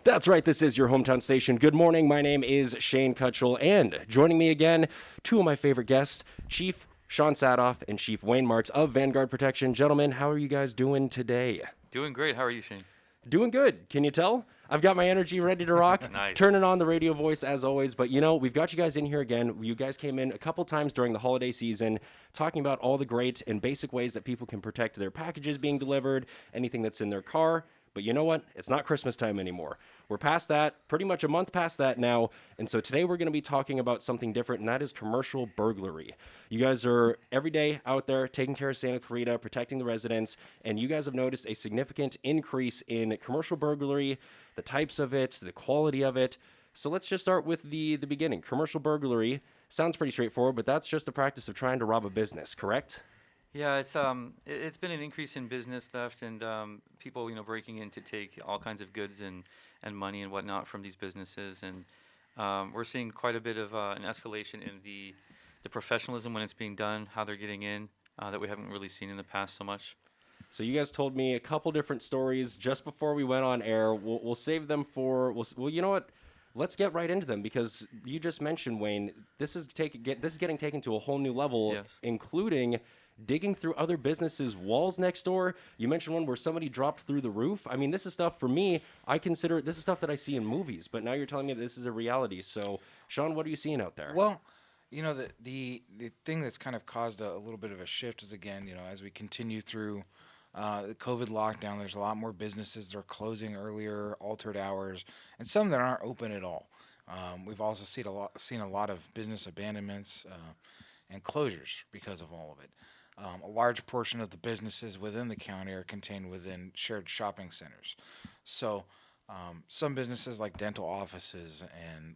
That's right, this is your hometown station. Good morning, my name is Shane Cutchall, and joining me again, two of my favorite guests, Chief Sean Sadoff and Chief Wayne Marks of Vanguard Protection. Gentlemen, how are you guys doing today? Doing great. How are you, Shane? Doing good. Can you tell? I've got my energy ready to rock. Nice. Turning on the radio voice as always. But we've got you guys in here again. You guys came in a couple times during the holiday season talking about all the great and basic ways that people can protect their packages being delivered, anything that's in their car. But you know what? It's not Christmas time anymore. We're past that, pretty much a month past that now. And so today we're going to be talking about something different, and that is commercial burglary. You guys are every day out there taking care of Santa Clarita, protecting the residents, and you guys have noticed a significant increase in commercial burglary, the types of it, the quality of it. So let's just start with the beginning. Commercial burglary sounds pretty straightforward, but that's just the practice of trying to rob a business, correct? Yeah, it's been an increase in business theft and people breaking in to take all kinds of goods and money and whatnot from these businesses, and we're seeing quite a bit of an escalation in the professionalism when it's being done, how they're getting in that we haven't really seen in the past so much. So you guys told me a couple different stories just before we went on air. We'll save them for well. You know what? Let's get right into them because you just mentioned, Wayne. This is getting taken to a whole new level, Yes. including digging through other businesses' walls next door. You mentioned one where somebody dropped through the roof. I mean, this is stuff for me. I consider this is stuff that I see in movies, but now you're telling me that this is a reality. So, Sean, what are you seeing out there? Well, the thing that's kind of caused a little bit of a shift is, again, as we continue through the COVID lockdown, there's a lot more businesses that are closing earlier, altered hours, and some that aren't open at all. We've also seen a lot of business abandonments and closures because of all of it. A large portion of the businesses within the county are contained within shared shopping centers. So some businesses like dental offices and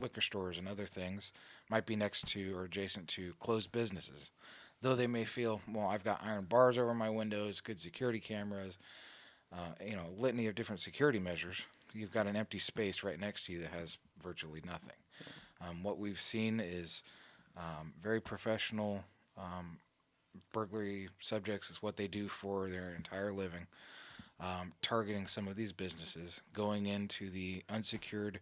liquor stores and other things might be next to or adjacent to closed businesses. Though they may feel, well, I've got iron bars over my windows, good security cameras, litany of different security measures. You've got an empty space right next to you that has virtually nothing. What we've seen is very professional burglary subjects is what they do for their entire living, targeting some of these businesses, going into the unsecured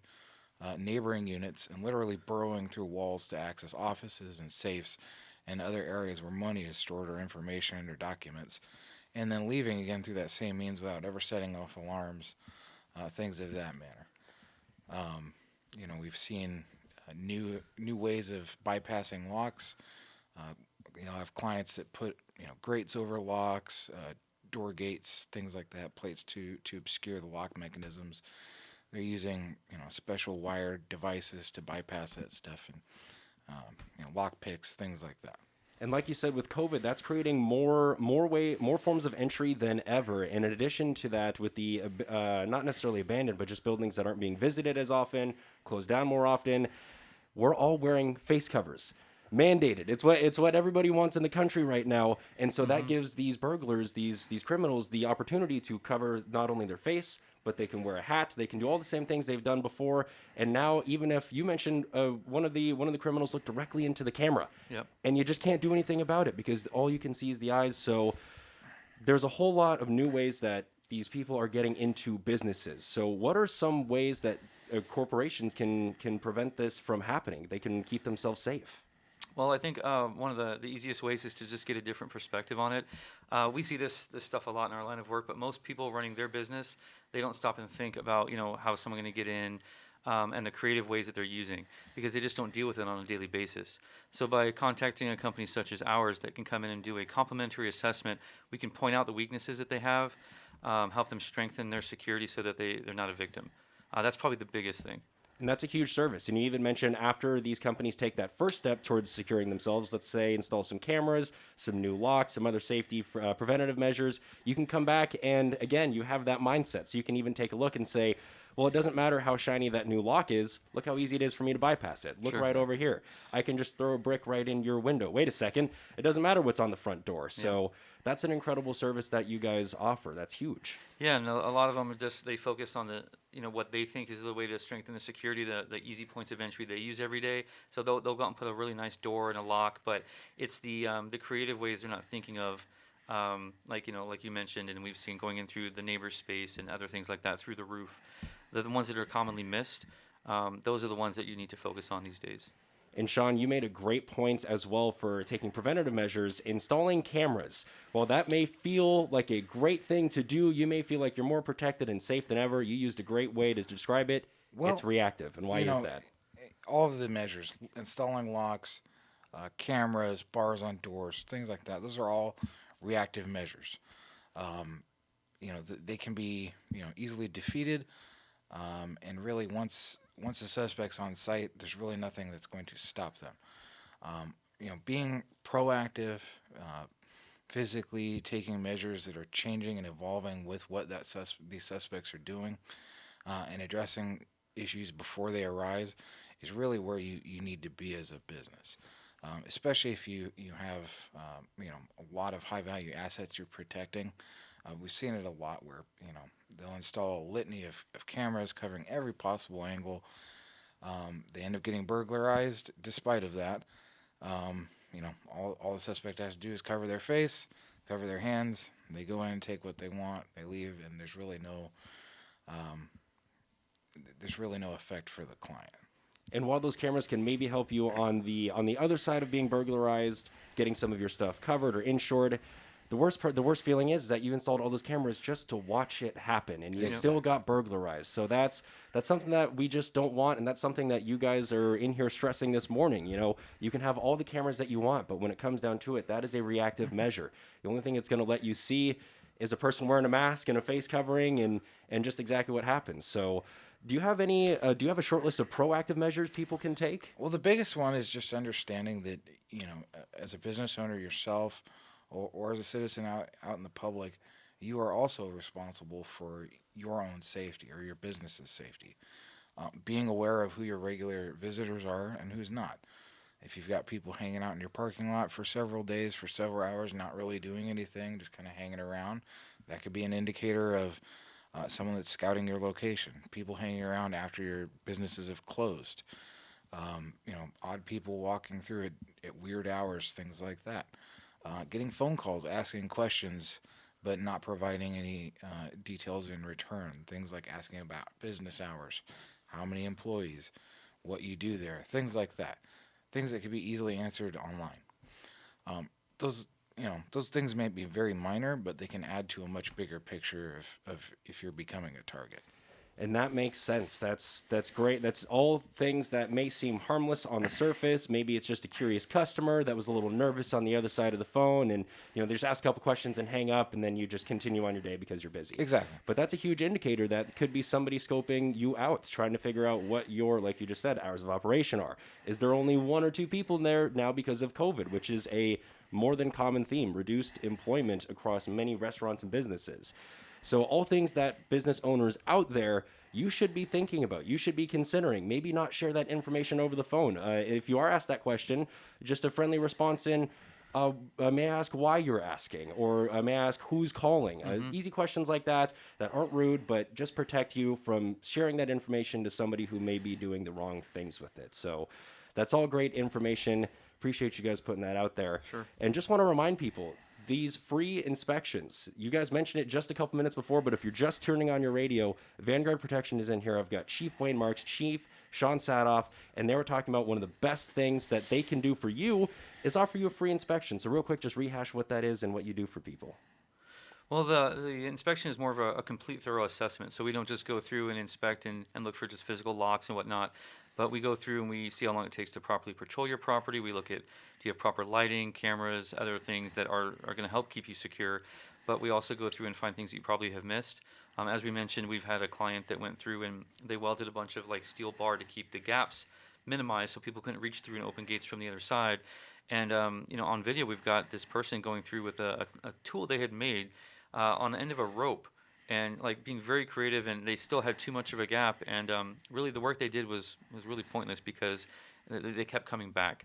neighboring units and literally burrowing through walls to access offices and safes and other areas where money is stored or information or documents, and then leaving again through that same means without ever setting off alarms, things of that manner. We've seen new ways of bypassing locks. I have clients that put grates over locks, door gates, things like that, plates to obscure the lock mechanisms. They're using special wired devices to bypass that stuff, and lock picks, things like that. And like you said, with COVID, that's creating more forms of entry than ever. And in addition to that, with the not necessarily abandoned, but just buildings that aren't being visited as often, closed down more often, we're all wearing face covers. Mandated. It's what everybody wants in the country right now. And so that gives these burglars, these criminals, the opportunity to cover not only their face, but they can wear a hat. They can do all the same things they've done before. And now, even if you mentioned one of the criminals looked directly into the camera, Yep. and you just can't do anything about it because all you can see is the eyes. So there's a whole lot of new ways that these people are getting into businesses. So what are some ways that corporations can prevent this from happening? They can keep themselves safe. Well, I think one of the easiest ways is to just get a different perspective on it. We see this stuff a lot in our line of work, but most people running their business, they don't stop and think about how is someone going to get in and the creative ways that they're using because they just don't deal with it on a daily basis. So by contacting a company such as ours that can come in and do a complimentary assessment, we can point out the weaknesses that they have, help them strengthen their security so that they're not a victim. That's probably the biggest thing. And that's a huge service. And you even mentioned after these companies take that first step towards securing themselves, let's say install some cameras, some new locks, some other safety preventative measures, you can come back and, again, you have that mindset. So you can even take a look and say, well, it doesn't matter how shiny that new lock is. Look how easy it is for me to bypass it. Look Sure. right over here. I can just throw a brick right in your window. Wait a second. It doesn't matter what's on the front door. So that's an incredible service that you guys offer. That's huge. Yeah, and a lot of them are they focus on the what they think is the way to strengthen the security, the easy points of entry they use every day. So they'll go out and put a really nice door and a lock, but it's the creative ways they're not thinking of, like you mentioned, and we've seen going in through the neighbor's space and other things like that through the roof. the ones that are commonly missed, those are the ones that you need to focus on these days. And Sean, you made a great point as well for taking preventative measures, installing cameras. While that may feel like a great thing to do, you may feel like you're more protected and safe than ever. You used a great way to describe it. It's Well, reactive. And why you is know, that? all of the measures, installing locks, cameras, bars on doors, things like that, those are all reactive measures. Um, they can be, easily defeated. And really, once the suspect's on site, there's really nothing that's going to stop them. Being proactive, physically taking measures that are changing and evolving with what these suspects are doing, and addressing issues before they arise is really where you need to be as a business. Especially if you have a lot of high value assets you're protecting. We've seen it a lot where they'll install a litany of cameras covering every possible angle. They end up getting burglarized despite of that. All the suspect has to do is cover their face, cover their hands. They go in and take what they want. They leave, and um, there's really no effect for the client. And while those cameras can maybe help you on the other side of being burglarized, getting some of your stuff covered or insured, the worst feeling is that you installed all those cameras just to watch it happen, and you Yeah. still got burglarized. So that's something that we just don't want, and that's something that you guys are in here stressing this morning. You can have all the cameras that you want, but when it comes down to it, that is a reactive measure. The only thing it's going to let you see is a person wearing a mask and a face covering, and just exactly what happens. So do you have a short list of proactive measures people can take? Well, the biggest one is just understanding that, as a business owner yourself, or as a citizen out in the public, you are also responsible for your own safety or your business's safety. Being aware of who your regular visitors are and who's not. If you've got people hanging out in your parking lot for several days, for several hours, not really doing anything, just kind of hanging around, that could be an indicator of someone that's scouting your location. People hanging around after your businesses have closed. Odd people walking through at weird hours, things like that. Getting phone calls, asking questions, but not providing any details in return. Things like asking about business hours, how many employees, what you do there, things like that. Things that could be easily answered online. Um, those things may be very minor, but they can add to a much bigger picture of if you're becoming a target. And that makes sense. That's great. That's all things that may seem harmless on the surface. Maybe it's just a curious customer that was a little nervous on the other side of the phone, and they just ask a couple questions and hang up, and then you just continue on your day because you're busy. Exactly. But that's a huge indicator that could be somebody scoping you out, trying to figure out what your, like you just said, hours of operation are. Is there only one or two people in there now because of COVID, which is a more than common theme, reduced employment across many restaurants and businesses. So all things that business owners out there, you should be thinking about, you should be considering. Maybe not share that information over the phone. If you are asked that question, just a friendly response in, may I ask why you're asking? Or may I ask who's calling? Easy questions like that aren't rude, but just protect you from sharing that information to somebody who may be doing the wrong things with it. So that's all great information. Appreciate you guys putting that out there. Sure. And just want to remind people, these free inspections, you guys mentioned it just a couple minutes before, but if you're just turning on your radio, Vanguard Protection is in here. I've got Chief Wayne Marks, Chief Sean Sadoff, and they were talking about one of the best things that they can do for you is offer you a free inspection. So real quick, just rehash what that is and what you do for people. Well, the inspection is more of a complete, thorough assessment. So we don't just go through and inspect and look for just physical locks and whatnot, but we go through and we see how long it takes to properly patrol your property. We look at, do you have proper lighting, cameras, other things that are going to help keep you secure. But we also go through and find things that you probably have missed. As we mentioned, we've had a client that went through and they welded a bunch of like steel bar to keep the gaps minimized so people couldn't reach through and open gates from the other side. And, on video, we've got this person going through with a tool they had made on the end of a rope and like being very creative, and they still had too much of a gap, and really the work they did was really pointless because they kept coming back,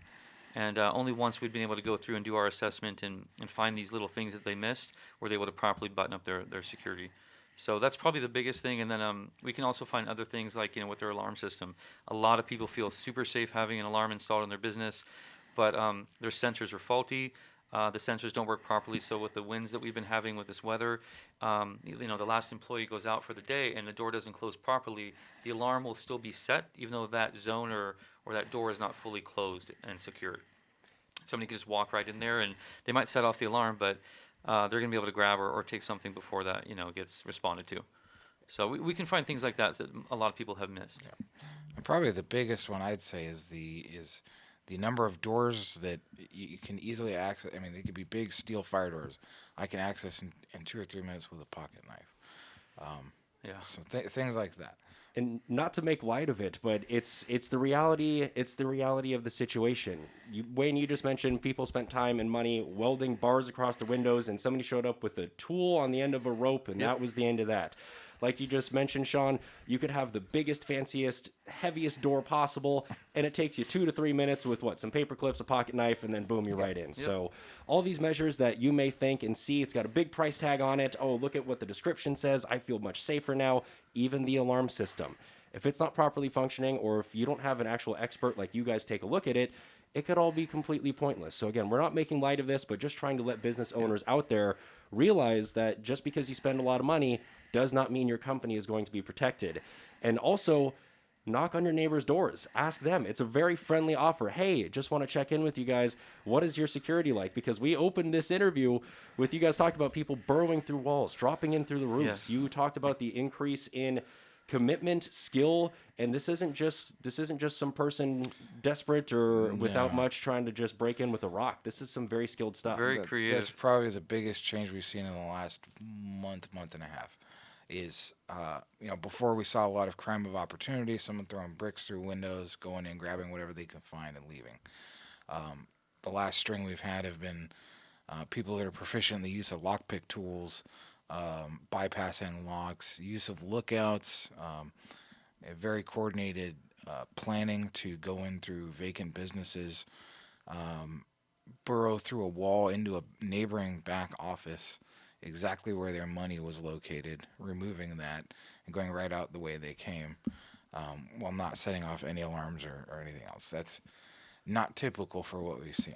and only once we'd been able to go through and do our assessment and find these little things that they missed were they able to properly button up their security. So that's probably the biggest thing, and then we can also find other things like with their alarm system. A lot of people feel super safe having an alarm installed in their business, but their sensors are faulty. The sensors don't work properly. So with the winds that we've been having with this weather, the last employee goes out for the day and the door doesn't close properly, the alarm will still be set, even though that zone or that door is not fully closed and secured. Somebody can just walk right in there and they might set off the alarm, but they're going to be able to grab or take something before that, gets responded to. So we can find things like that a lot of people have missed. Yeah. And probably the biggest one I'd say is the number of doors that you can easily access. I mean, they could be big steel fire doors. I can access in 2 or 3 minutes with a pocket knife. Yeah. So things like that. And not to make light of it, but it's the reality. It's the reality of the situation. Wayne, you just mentioned people spent time and money welding bars across the windows, and somebody showed up with a tool on the end of a rope, and that was the end of that. Like you just mentioned, Sean, you could have the biggest, fanciest, heaviest door possible, and it takes you 2 to 3 minutes with some paper clips, a pocket knife, and then boom, you're right in. So all these measures that you may think and see, it's got a big price tag on it. Oh, look at what the description says. I feel much safer now. Even the alarm system. If it's not properly functioning, or if you don't have an actual expert like you guys take a look at it, it could all be completely pointless. So again, we're not making light of this, but just trying to let business owners out there realize that just because you spend a lot of money does not mean your company is going to be protected. And also, knock on your neighbor's doors. Ask them. It's a very friendly offer. Hey, just want to check in with you guys. What is your security like? Because we opened this interview with you guys talking about people burrowing through walls, dropping in through the roofs. Yes. You talked about the increase in commitment, skill, and this isn't just some person desperate or without much trying to just break in with a rock. This is some very skilled stuff. Very creative. That's probably the biggest change we've seen in the last month and a half. Is before we saw a lot of crime of opportunity, someone throwing bricks through windows, going in, grabbing whatever they can find, and leaving. The last string we've had have been people that are proficient in the use of lockpick tools, bypassing locks, use of lookouts, a very coordinated planning to go in through vacant businesses, burrow through a wall into a neighboring back office, exactly where their money was located, removing that, and going right out the way they came, while not setting off any alarms or anything else. That's not typical for what we've seen.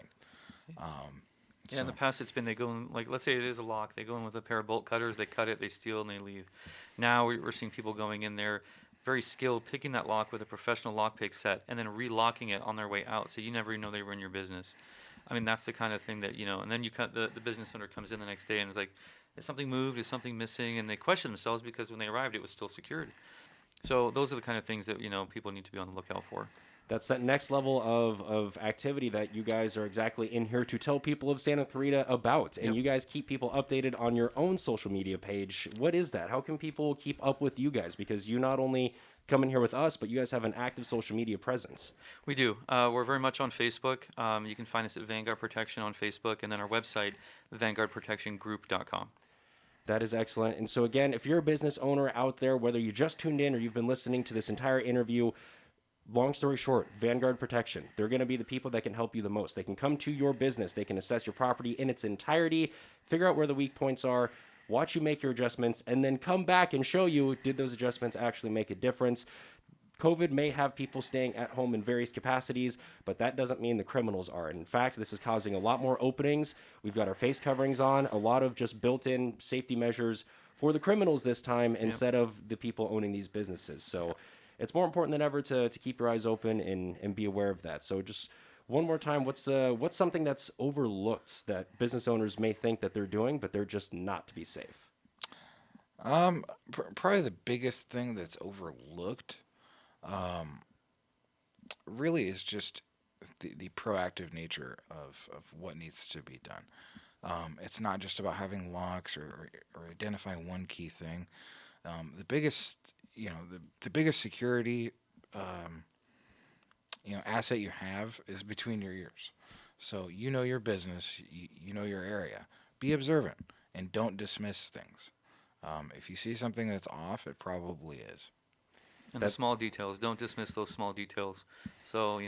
Yeah, in the past it's been they go in, like, let's say it is a lock, they go in with a pair of bolt cutters, they cut it, they steal, and they leave. Now we're seeing people going in there, very skilled, picking that lock with a professional lockpick set, and then relocking it on their way out, so you never even know they were in your business. I mean, that's the kind of thing that, and then the business owner comes in the next day and is like, is something moved, is something missing, and they question themselves because when they arrived it was still secured. So those are the kind of things that, people need to be on the lookout for. That's that next level of activity that you guys are exactly in here to tell people of Santa Clarita about. And you guys keep people updated on your own social media page. What is that? How can people keep up with you guys? Because you not only come in here with us, but you guys have an active social media presence. We do. We're very much on Facebook. You can find us at Vanguard Protection on Facebook, and then our website, vanguardprotectiongroup.com. That is excellent. And so again, if you're a business owner out there, whether you just tuned in or you've been listening to this entire interview, long story short, Vanguard Protection, they're going to be the people that can help you the most. They can come to your business. They can assess your property in its entirety, figure out where the weak points are, watch you make your adjustments, and then come back and show you, did those adjustments actually make a difference? COVID may have people staying at home in various capacities, but that doesn't mean the criminals are. In fact, this is causing a lot more openings. We've got our face coverings on, a lot of just built-in safety measures for the criminals this time instead of the people owning these businesses. So it's more important than ever to keep your eyes open and be aware of that. So just one more time, what's something that's overlooked that business owners may think that they're doing, but they're just not to be safe? Probably the biggest thing that's overlooked really is just the proactive nature of what needs to be done. It's not just about having locks or identifying one key thing. The biggest, the biggest security, asset you have is between your ears. So your business, you know your area. Be observant and don't dismiss things. If you see something that's off, it probably is. And the small details, don't dismiss those small details. So,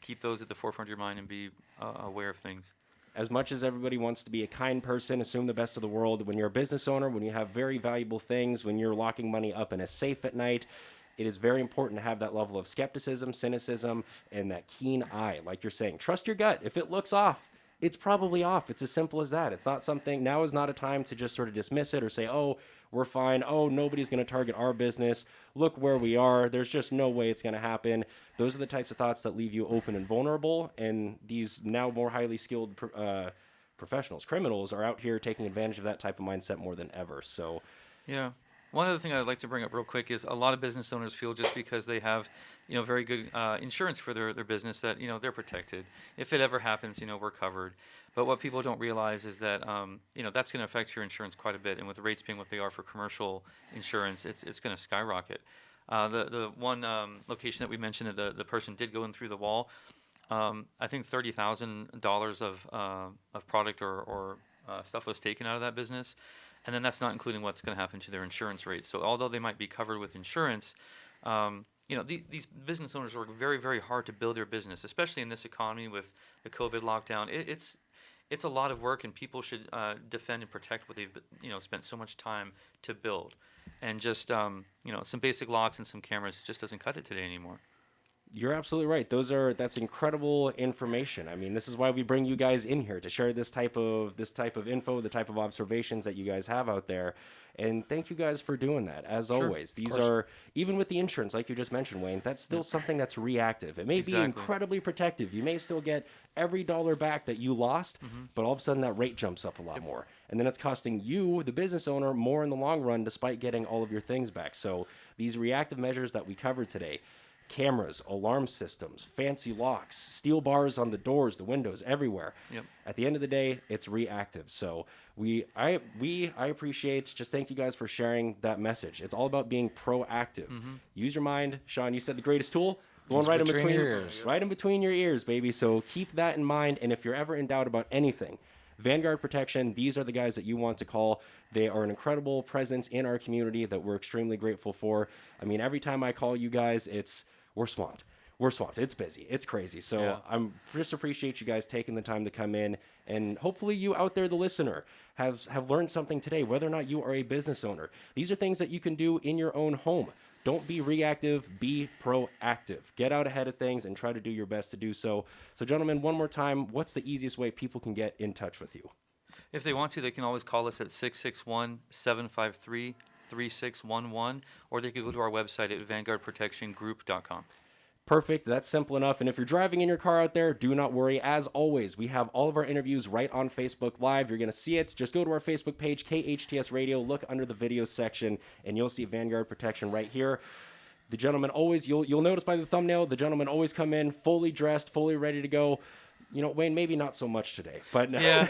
keep those at the forefront of your mind and be aware of things. As much as everybody wants to be a kind person, assume the best of the world, when you're a business owner, when you have very valuable things, when you're locking money up in a safe at night, it is very important to have that level of skepticism, cynicism, and that keen eye. Like you're saying, trust your gut. If it looks off, it's probably off. It's as simple as that. It's not something, now is not a time to just sort of dismiss it or say, oh, we're fine. Oh, nobody's going to target our business. Look where we are. There's just no way it's going to happen. Those are the types of thoughts that leave you open and vulnerable. And these now more highly skilled professionals, criminals, are out here taking advantage of that type of mindset more than ever. So, Yeah. One other thing I'd like to bring up real quick is a lot of business owners feel just because they have, very good insurance for their business that, they're protected. If it ever happens, we're covered. But what people don't realize is that, that's going to affect your insurance quite a bit. And with the rates being what they are for commercial insurance, it's going to skyrocket. The one location that we mentioned that the person did go in through the wall, I think $30,000 of product or stuff was taken out of that business. And then that's not including what's going to happen to their insurance rates. So although they might be covered with insurance, these business owners work very, very hard to build their business, especially in this economy with the COVID lockdown. It's a lot of work, and people should defend and protect what they've spent so much time to build. And just some basic locks and some cameras just doesn't cut it today anymore. you're absolutely right. That's incredible information. I mean, this is why we bring you guys in here to share this type of info, the type of observations that you guys have out there. And thank you guys for doing that. As always, these are, even with the insurance, like you just mentioned, Wayne, that's still something that's reactive. It may be incredibly protective. You may still get every dollar back that you lost, but all of a sudden that rate jumps up a lot more. And then it's costing you, the business owner, more in the long run, despite getting all of your things back. So these reactive measures that we covered today, cameras, alarm systems, fancy locks, steel bars on the doors, the windows, everywhere. Yep. At the end of the day, it's reactive. So I appreciate, just thank you guys for sharing that message. It's all about being proactive. Use your mind. Sean, you said the greatest tool? The one right in between your ears. Right in between your ears, baby. So keep that in mind. And if you're ever in doubt about anything, Vanguard Protection, these are the guys that you want to call. They are an incredible presence in our community that we're extremely grateful for. I mean, every time I call you guys, we're swamped. We're swamped. It's busy. It's crazy. So I'm just appreciate you guys taking the time to come in, and hopefully you out there, the listener, have learned something today, whether or not you are a business owner. These are things that you can do in your own home. Don't be reactive, be proactive. Get out ahead of things and try to do your best to do so. So gentlemen, one more time, what's the easiest way people can get in touch with you? If they want to, they can always call us at 661-753-3611, or they could go to our website at vanguardprotectiongroup.com. Perfect. That's simple enough. And if you're driving in your car out there, do not worry. As always, we have all of our interviews right on Facebook Live. You're going to see it. Just go to our Facebook page, KHTS Radio, look under the video section, and you'll see Vanguard Protection right here. The gentlemen always, you'll notice by the thumbnail, the gentlemen always come in fully dressed, fully ready to go. Wayne, maybe not so much today, but Yeah.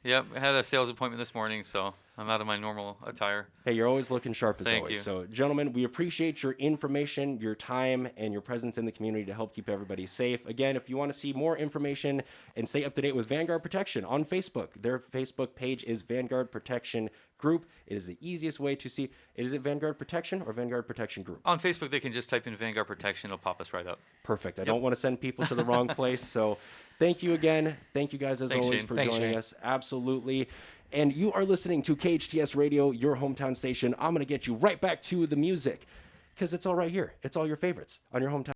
Yep, I had a sales appointment this morning, so I'm out of my normal attire. Hey, you're always looking sharp as Thank always. you. So, gentlemen, we appreciate your information, your time, and your presence in the community to help keep everybody safe. Again, if you want to see more information and stay up to date with Vanguard Protection on Facebook, their Facebook page is Vanguard Protection Group. It is the easiest way to see. Is it Vanguard Protection or Vanguard Protection Group? On Facebook, they can just type in Vanguard Protection. It'll pop us right up. Perfect. I don't want to send people to the wrong place. So thank you again. Thank you guys as Thanks, always Shane. for Thanks, joining Shane. us. Absolutely. And you are listening to KHTS Radio, your hometown station. I'm going to get you right back to the music because it's all right here. It's all your favorites on your hometown.